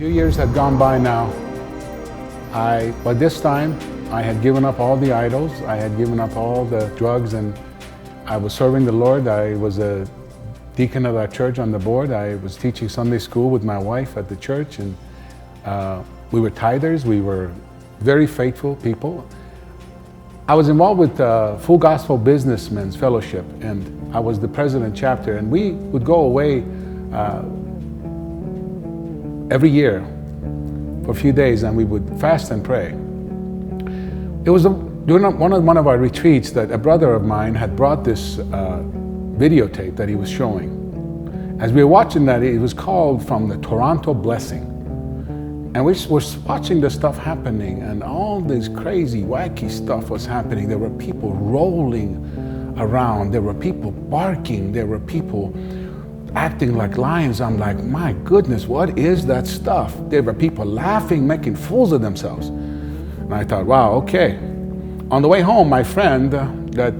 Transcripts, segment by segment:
few years had gone by now. By this time, I had given up all the idols. I had given up all the drugs, and I was serving the Lord. I was a deacon of that church on the board. I was teaching Sunday school with my wife at the church, and we were tithers. We were very faithful people. I was involved with Full Gospel Businessmen's Fellowship, and I was the president chapter, and we would go away every year for a few days, and we would fast and pray. It was during one of our retreats that a brother of mine had brought this videotape that he was showing. As we were watching that, it was called From the Toronto Blessing. And we were watching the stuff happening, and all this crazy, wacky stuff was happening. There were people rolling around. There were people barking. There were people acting like lions. I'm like, my goodness, what is that stuff? There were people laughing, making fools of themselves. And I thought, wow, okay. On the way home, my friend that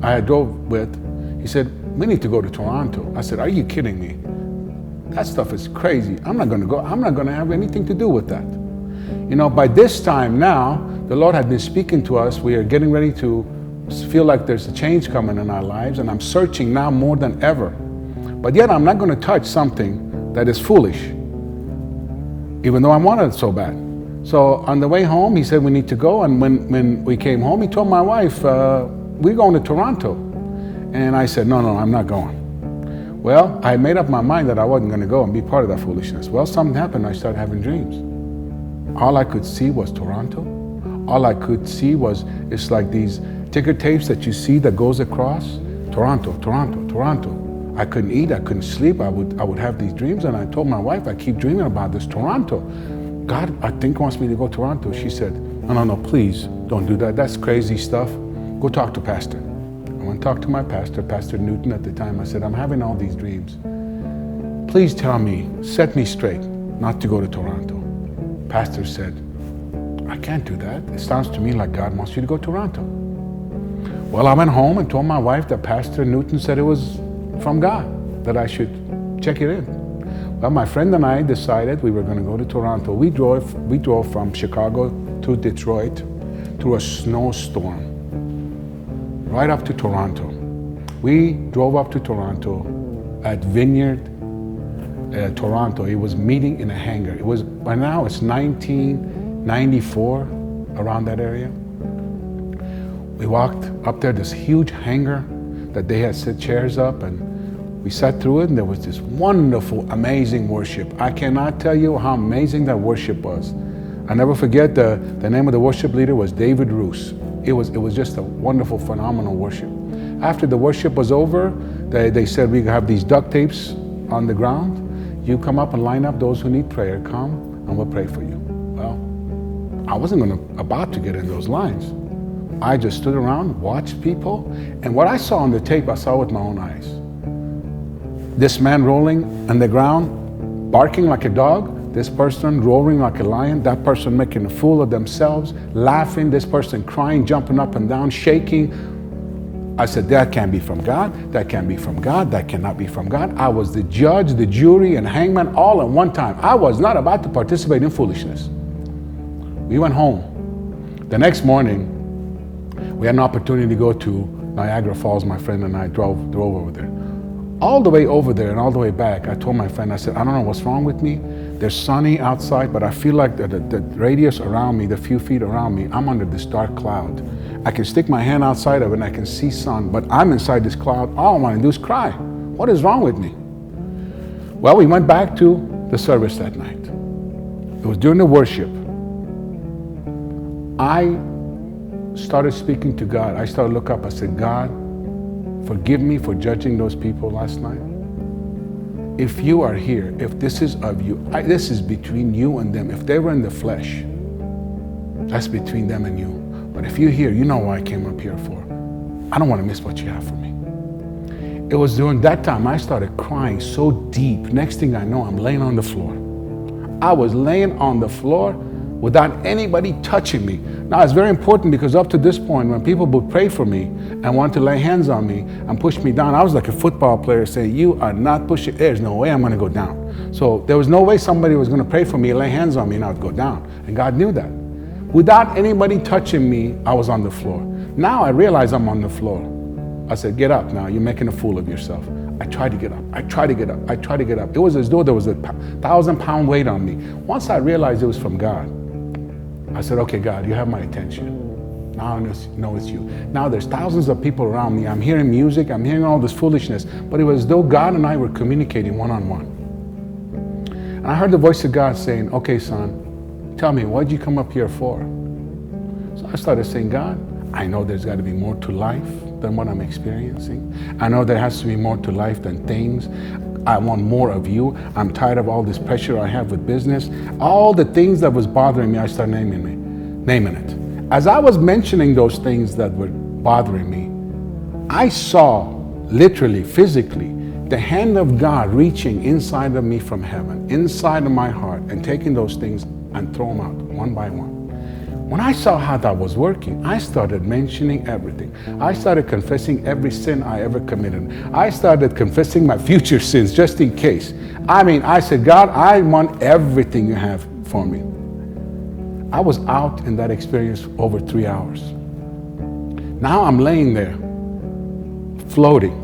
I had drove with, he said, we need to go to Toronto. I said, are you kidding me? That stuff is crazy. I'm not going to go. I'm not going to have anything to do with that. You know, by this time now, the Lord had been speaking to us. We are getting ready to feel like there's a change coming in our lives, and I'm searching now more than ever. But yet I'm not going to touch something that is foolish, even though I wanted it so bad. So on the way home, he said we need to go. And when we came home, he told my wife, we're going to Toronto. And I said, no, I'm not going. Well, I made up my mind that I wasn't going to go and be part of that foolishness. Well, something happened. I started having dreams. All I could see was Toronto. All I could see was, it's like these ticker tapes that you see that goes across. Toronto, Toronto, Toronto. I couldn't eat, I couldn't sleep. I would have these dreams, and I told my wife, I keep dreaming about this Toronto. God, I think wants me to go to Toronto. She said, no, please don't do that. That's crazy stuff. Go talk to Pastor. I went and talked to my pastor, Pastor Newton at the time. I said, I'm having all these dreams. Please tell me, set me straight not to go to Toronto. Pastor said, I can't do that. It sounds to me like God wants you to go to Toronto. Well, I went home and told my wife that Pastor Newton said it was from God, that I should check it in. Well, my friend and I decided we were going to go to Toronto. We drove from Chicago to Detroit through a snowstorm, right up to Toronto. We drove up to Toronto at Vineyard, Toronto. It was meeting in a hangar. It was, by now it's 1994, around that area. We walked up there, this huge hangar that they had set chairs up, and we sat through it, and there was this wonderful, amazing worship. I cannot tell you how amazing that worship was. I'll never forget the name of the worship leader was David Roos. It was just a wonderful, phenomenal worship. After the worship was over, they said we have these duct tapes on the ground. You come up and line up those who need prayer. Come and we'll pray for you. Well, I wasn't about to get in those lines. I just stood around, watched people, and what I saw on the tape, I saw with my own eyes. This man rolling on the ground, barking like a dog, this person roaring like a lion, that person making a fool of themselves, laughing, this person crying, jumping up and down, shaking. I said, that can't be from God, that can't be from God, that cannot be from God. I was the judge, the jury, and hangman all at one time. I was not about to participate in foolishness. We went home. The next morning, we had an opportunity to go to Niagara Falls. My friend and I drove over there. All the way over there and all the way back, I told my friend, I said, I don't know what's wrong with me. There's sunny outside, but I feel like the radius around me, the few feet around me, I'm under this dark cloud. I can stick my hand outside of it and I can see sun, but I'm inside this cloud. All I want to do is cry. What is wrong with me? Well, we went back to the service that night. It was during the worship. I started speaking to God. I started to look up. I said, God, forgive me for judging those people last night. If you are here, if this is of you, this is between you and them. If they were in the flesh, that's between them and you. But if you're here, you know what I came up here for. I don't want to miss what you have for me. It was during that time I started crying so deep. Next thing I know, I'm laying on the floor. I was laying on the floor without anybody touching me. Now, it's very important because up to this point, when people would pray for me and want to lay hands on me and push me down, I was like a football player saying, you are not pushing, there's no way I'm going to go down. So there was no way somebody was going to pray for me, lay hands on me, and I would go down. And God knew that. Without anybody touching me, I was on the floor. Now I realize I'm on the floor. I said, get up now, you're making a fool of yourself. I tried to get up, I tried to get up, I tried to get up. It was as though there was a 1,000-pound weight on me. Once I realized it was from God, I said, okay, God, you have my attention. Now I know it's you. Now there's thousands of people around me. I'm hearing music, I'm hearing all this foolishness, but it was as though God and I were communicating one-on-one. And I heard the voice of God saying, okay, son, tell me, what did you come up here for? So I started saying, God, I know there's got to be more to life than what I'm experiencing. I know there has to be more to life than things. I want more of you. I'm tired of all this pressure I have with business. All the things that was bothering me, I started naming it. As I was mentioning those things that were bothering me, I saw literally, physically, the hand of God reaching inside of me from heaven, inside of my heart, and taking those things and throw them out one by one. When I saw how that was working, I started mentioning everything. I started confessing every sin I ever committed. I started confessing my future sins just in case. I said, God, I want everything you have for me. I was out in that experience for over 3 hours. Now I'm laying there, floating.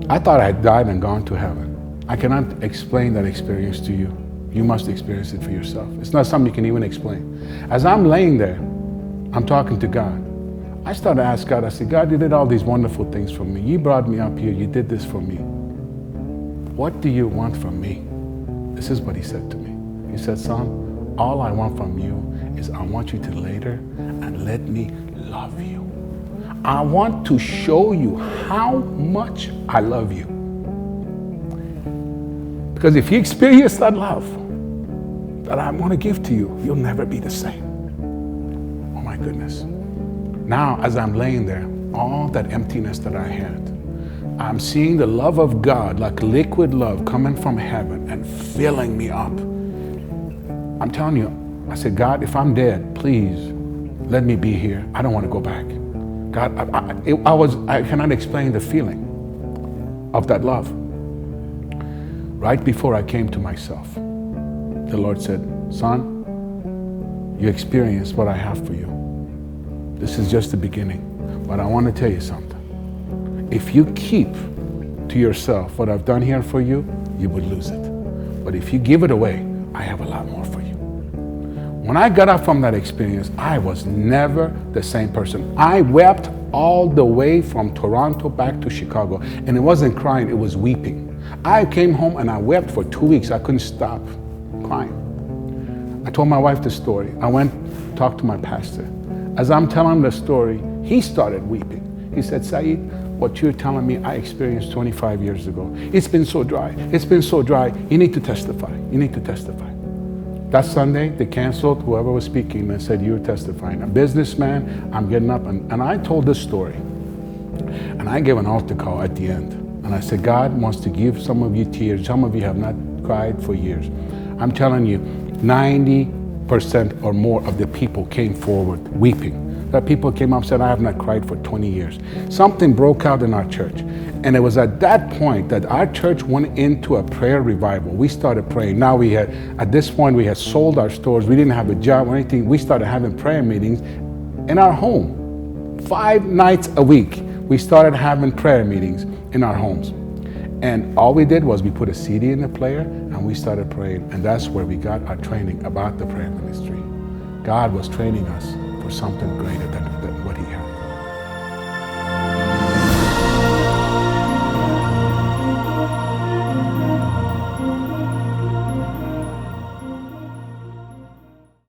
I thought I had died and gone to heaven. I cannot explain that experience to you. You must experience it for yourself. It's not something you can even explain. As I'm laying there, I'm talking to God. I started to ask God, I said, God, you did all these wonderful things for me. You brought me up here. You did this for me. What do you want from me? This is what he said to me. He said, son, all I want from you is I want you to later and let me love you. I want to show you how much I love you. Because if you experience that love that I want to give to you, you'll never be the same. Oh my goodness. Now, as I'm laying there, all that emptiness that I had, I'm seeing the love of God, like liquid love coming from heaven and filling me up. I'm telling you, I said, God, if I'm dead, please let me be here. I don't want to go back. God, I cannot explain the feeling of that love. Right before I came to myself, the Lord said, son, you experienced what I have for you. This is just the beginning, but I want to tell you something. If you keep to yourself what I've done here for you, you would lose it. But if you give it away, I have a lot more for you. When I got up from that experience, I was never the same person. I wept all the way from Toronto back to Chicago, and it wasn't crying, it was weeping. I came home and I wept for 2 weeks. I couldn't stop crying. I told my wife the story. I went to talk to my pastor. As I'm telling him the story, he started weeping. He said, Saeed, what you're telling me, I experienced 25 years ago. It's been so dry. It's been so dry. You need to testify. You need to testify. That Sunday, they canceled whoever was speaking and said, you're testifying. A businessman, I'm getting up. And I told this story. And I gave an altar call at the end. And I said, God wants to give some of you tears. Some of you have not cried for years. I'm telling you, 90% or more of the people came forward weeping. That people came up and said, I have not cried for 20 years. Something broke out in our church. And it was at that point that our church went into a prayer revival. We started praying. Now at this point, we had sold our stores. We didn't have a job or anything. We started having prayer meetings in our home. 5 nights a week, we started having prayer meetings in our homes. And all we did was we put a CD in the player and we started praying. And that's where we got our training about the prayer ministry. God was training us for something greater than what he had.